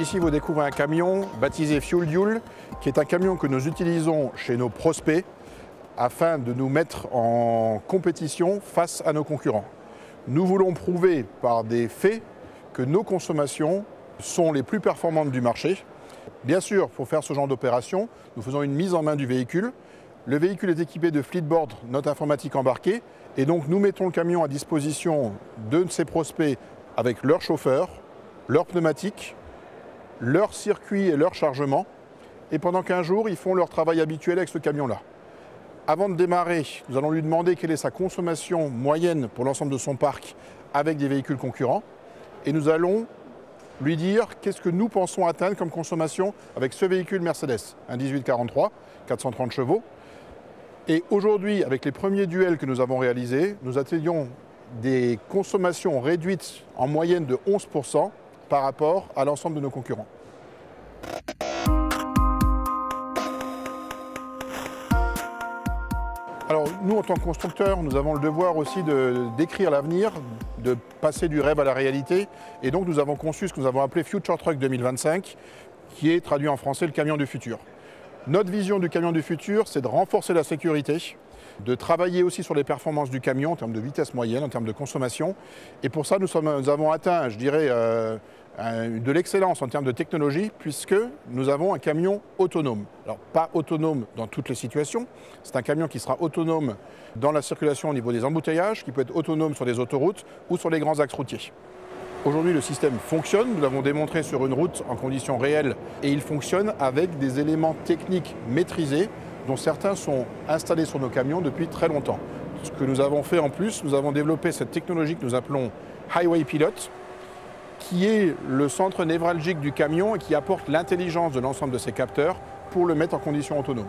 Ici, vous découvrez un camion baptisé Fuel Duel, qui est un camion que nous utilisons chez nos prospects afin de nous mettre en compétition face à nos concurrents. Nous voulons prouver par des faits que nos consommations sont les plus performantes du marché. Bien sûr, pour faire ce genre d'opération, nous faisons une mise en main du véhicule. Le véhicule est équipé de Fleetboard, notre informatique embarquée, et donc nous mettons le camion à disposition de ces prospects avec leur chauffeur, leur pneumatique, leur circuit et leur chargement. Et pendant 15 jours, ils font leur travail habituel avec ce camion-là. Avant de démarrer, nous allons lui demander quelle est sa consommation moyenne pour l'ensemble de son parc avec des véhicules concurrents. Et nous allons lui dire qu'est-ce que nous pensons atteindre comme consommation avec ce véhicule Mercedes, un 1843, 430 chevaux. Et aujourd'hui, avec les premiers duels que nous avons réalisés, nous atteignons des consommations réduites en moyenne de 11% par rapport à l'ensemble de nos concurrents. Alors nous, en tant que constructeurs, nous avons le devoir aussi de décrire l'avenir, de passer du rêve à la réalité. Et donc nous avons conçu ce que nous avons appelé Future Truck 2025, qui est traduit en français le camion du futur. Notre vision du camion du futur, c'est de renforcer la sécurité, de travailler aussi sur les performances du camion en termes de vitesse moyenne, en termes de consommation. Et pour ça, nous avons atteint, je dirais, de l'excellence en termes de technologie, puisque nous avons un camion autonome. Alors, pas autonome dans toutes les situations. C'est un camion qui sera autonome dans la circulation au niveau des embouteillages, qui peut être autonome sur les autoroutes ou sur les grands axes routiers. Aujourd'hui, le système fonctionne, nous l'avons démontré sur une route en conditions réelles, et il fonctionne avec des éléments techniques maîtrisés, dont certains sont installés sur nos camions depuis très longtemps. Ce que nous avons fait en plus, nous avons développé cette technologie que nous appelons Highway Pilot, qui est le centre névralgique du camion et qui apporte l'intelligence de l'ensemble de ces capteurs pour le mettre en condition autonome.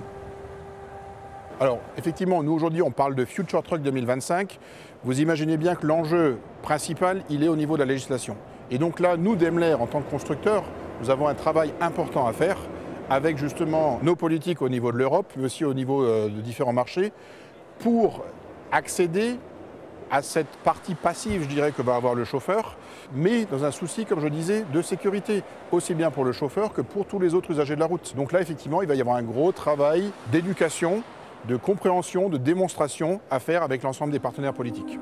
Alors, effectivement, nous aujourd'hui, on parle de Future Truck 2025. Vous imaginez bien que l'enjeu principal, il est au niveau de la législation. Et donc là, nous, Daimler, en tant que constructeurs, nous avons un travail important à faire avec justement nos politiques au niveau de l'Europe, mais aussi au niveau de différents marchés, pour accéder à cette partie passive, je dirais, que va avoir le chauffeur, mais dans un souci, comme je disais, de sécurité, aussi bien pour le chauffeur que pour tous les autres usagers de la route. Donc là, effectivement, il va y avoir un gros travail d'éducation, de compréhension, de démonstration à faire avec l'ensemble des partenaires politiques.